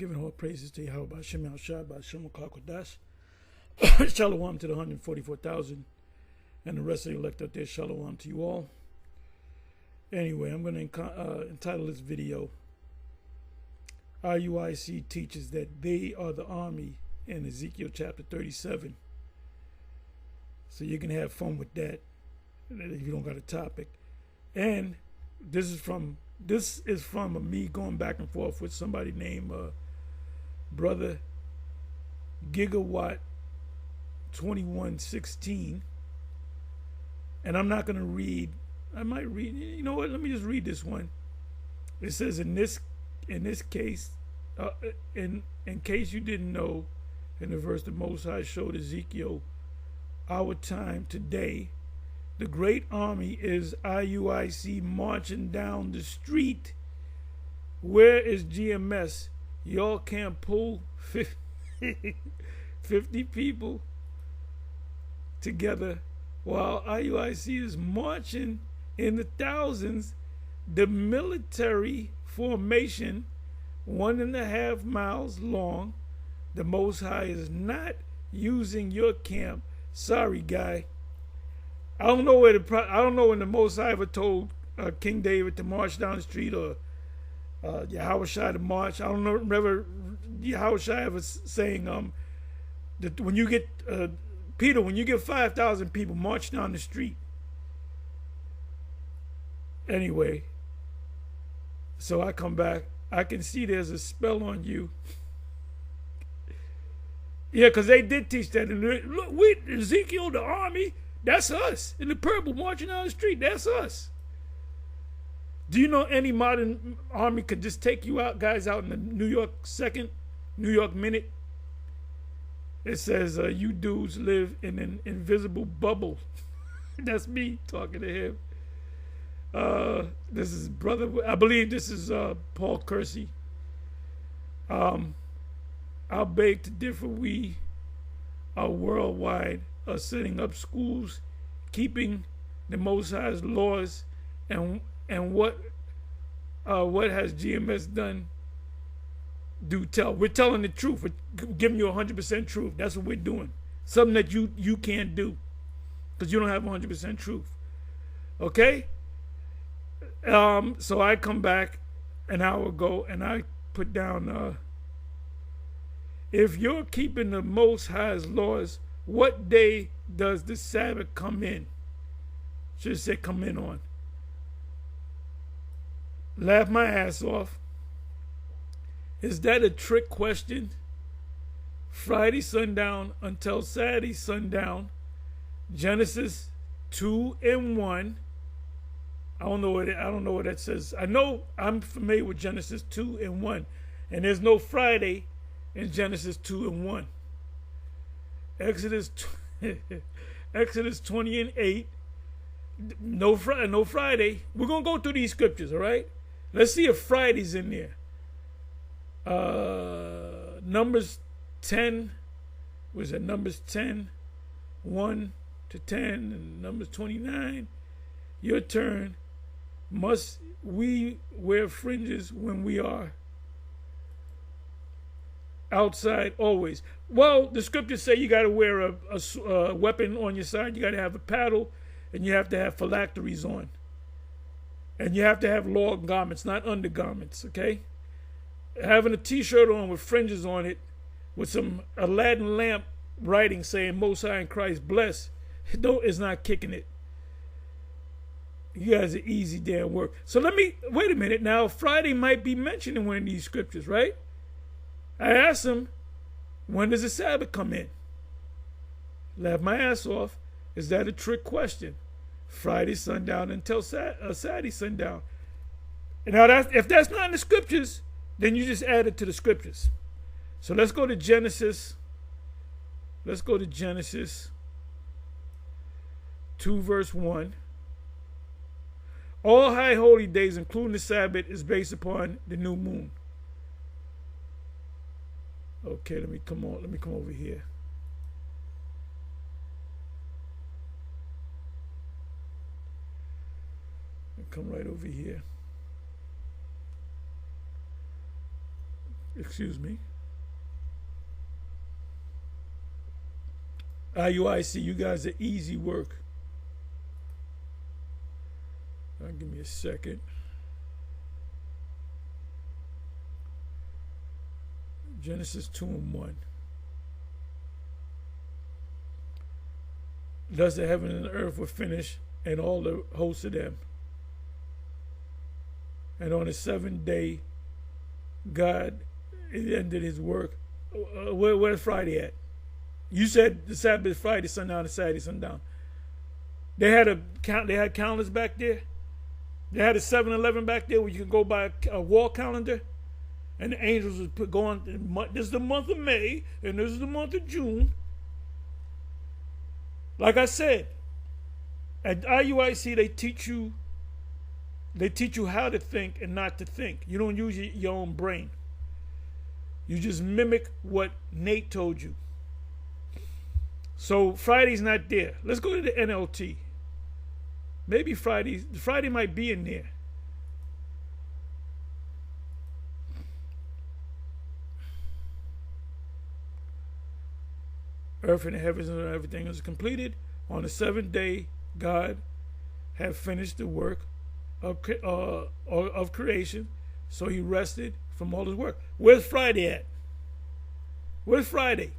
Giving all praises to Yahweh by Shem Shai by Shem Kakodash. Shalom to the 144,000 and the rest of the elect out there. Shalom to you all. Anyway, I'm going to entitle this video, IUIC teaches that they are the army in Ezekiel chapter 37. So you can have fun with that if you don't got a topic. And this is from me going back and forth with somebody named Brother Gigawatt 2116. And I'm not going to read. I might read. You know what? Let me just read this one. It says in this case, in case you didn't know, in the verse the Most High showed Ezekiel, our time today, the great army is IUIC marching down the street. Where is GMS? Y'all can't pull 50 people together while IUIC is marching in the thousands. The military formation, 1.5 miles long. The Most High is not using your camp. Sorry, guy. I don't know when the Most High ever told King David to march down the street, or Yahweh Shai to march. I don't know. Remember Yahweh Shai ever saying that when you get Peter, when you get 5,000 people, march down the street. Anyway, so I come back. I can see there's a spell on you. Yeah, because they did teach that. And look, Ezekiel, the army, that's us. In the purple marching down the street, that's us. Do you know any modern army could just take you out, guys, out in the New York Minute? It says, you dudes live in an invisible bubble. That's me talking to him. This is brother, I believe this is Paul Kersey. I'll beg to differ. We are worldwide setting up schools, keeping the Most High's laws, and what has GMS done? Do tell. We're telling the truth. We're giving you 100% truth. That's what we're doing. Something that you can't do because you don't have 100% truth. Okay. So I come back an hour ago and I put down. If you're keeping the Most High's laws, what day does the Sabbath come in? Should have said come in on. Laugh my ass off. Is that a trick question? Friday sundown until Saturday sundown. Genesis 2:1. I don't know what that says. I know I'm familiar with Genesis 2:1, and there's no Friday in Genesis 2:1. Exodus 20:8. No Friday. We're gonna go through these scriptures, all right? Let's see if Friday's in there. Numbers 10. Was it Numbers 10, 1 to 10, and Numbers 29. Your turn. Must we wear fringes when we are outside always? Well, the scriptures say you got to wear a weapon on your side. You got to have a paddle, and you have to have phylacteries on. And you have to have long garments, not undergarments, okay? Having a t-shirt on with fringes on it with some Aladdin lamp writing saying Most High in Christ bless, it's not kicking it. You guys are easy damn work. So wait a minute now. Friday might be mentioned in one of these scriptures, right? I asked him, when does the Sabbath come in? Laugh my ass off. Is that a trick question? Friday sundown until Saturday sundown. Now, if that's not in the scriptures, then you just add it to the scriptures. So let's go to Genesis. Let's go to Genesis 2 verse 1. All high holy days, including the Sabbath, is based upon the new moon. Okay, let me come over here. Come right over here. Excuse me. IUIC, you guys are easy work. Give me a second. Genesis 2:1. Thus the heaven and the earth were finished, and all the hosts of them. And on the seventh day, God ended his work. Where's Friday at? You said the Sabbath, Friday, sundown, and Saturday, sundown. They had calendars back there. They had a 7-Eleven back there where you could go buy a wall calendar, and the angels would go on. This is the month of May, and this is the month of June. Like I said, at IUIC they teach you how to think and not to think. You don't use your own brain. You just mimic what Nate told you. So Friday's not there. Let's go to the NLT. Maybe Friday might be in there. Earth and the heavens and everything was completed. On the seventh day, God had finished the work of creation, so he rested from all his work. Where's Friday at? Where's Friday?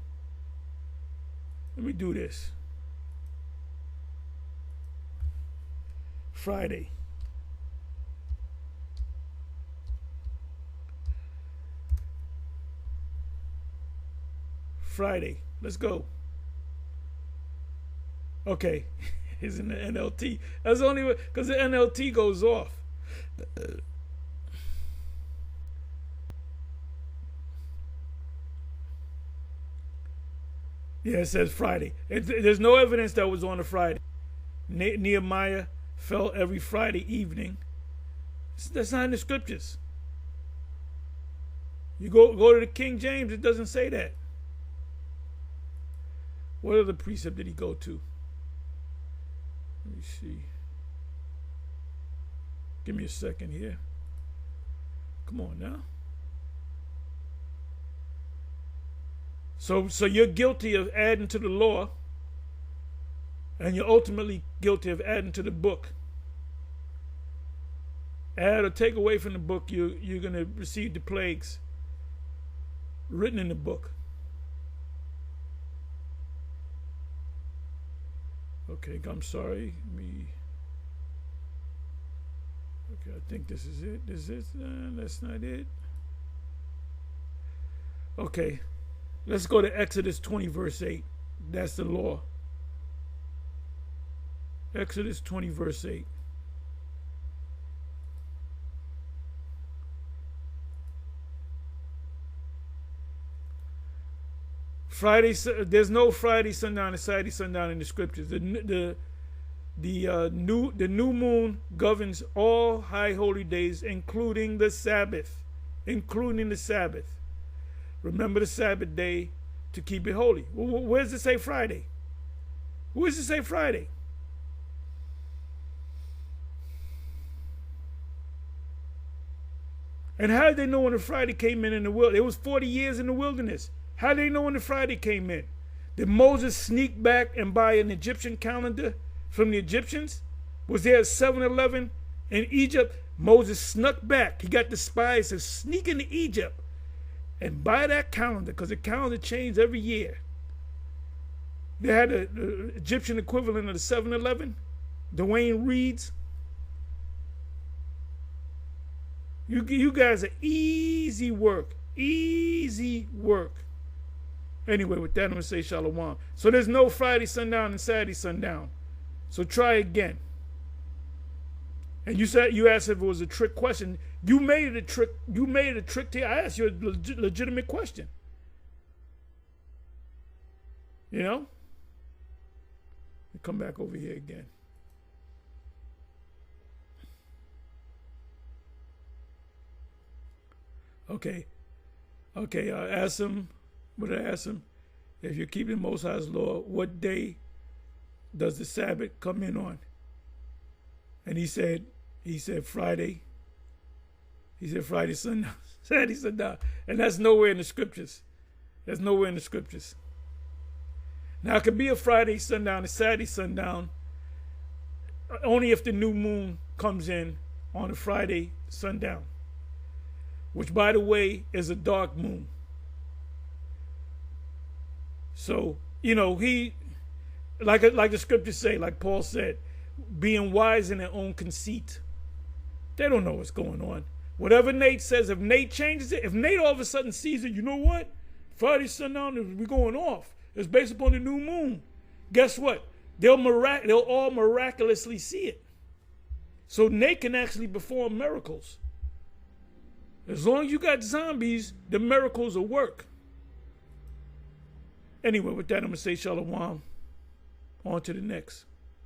Let me do this. Friday. Friday. Let's go. Okay. It's in the NLT. That's only because the NLT goes off. Yeah, it says Friday. There's no evidence that was on a Friday. Nehemiah fell every Friday evening. That's not in the scriptures. You go to the King James, it doesn't say that. What other precept did he go to? Let me see. Give me a second here. Come on now. So you're guilty of adding to the law, and you're ultimately guilty of adding to the book. Add or take away from the book, you're going to receive the plagues written in the book. Okay, I'm sorry. Okay, I think this is it. That's not it. Okay, let's go to Exodus 20, verse 8. That's the law. Exodus 20, verse 8. Friday, there's no Friday sundown and Saturday sundown in the scriptures. The new moon governs all high holy days, including the Sabbath. Including the Sabbath. Remember the Sabbath day to keep it holy. Where does it say Friday? Where does it say Friday? And how did they know when the Friday came in the wilderness? It was 40 years in the wilderness. How did they know when the Friday came in? Did Moses sneak back and buy an Egyptian calendar from the Egyptians? Was there a 7-Eleven in Egypt? Moses snuck back. He got the spies to sneak into Egypt and buy that calendar, because the calendar changed every year. They had the Egyptian equivalent of the 7-Eleven, Dwayne Reed's. You guys are easy work. Easy work. Anyway, with that, I'm going to say shalom. So there's no Friday sundown and Saturday sundown. So try again. And you asked if it was a trick question. You made it a trick. You made it a trick to you. I asked you a legitimate question. You know? Come back over here again. Okay. I asked him. What did I ask him? If you're keeping the Most High's law, what day does the Sabbath come in on? And he said Friday. He said Friday, sundown, Saturday, sundown. And that's nowhere in the scriptures. That's nowhere in the scriptures. Now, it could be a Friday sundown, a Saturday sundown, only if the new moon comes in on a Friday sundown, which, by the way, is a dark moon. So, you know, he, like the scriptures say, like Paul said, being wise in their own conceit. They don't know what's going on. Whatever Nate says, if Nate changes it, if Nate all of a sudden sees it, you know what? Friday sundown, we're going off. It's based upon the new moon. Guess what? They'll all miraculously see it. So Nate can actually perform miracles. As long as you got zombies, the miracles will work. Anyway, with that, I'm going to say shalom. On to the next.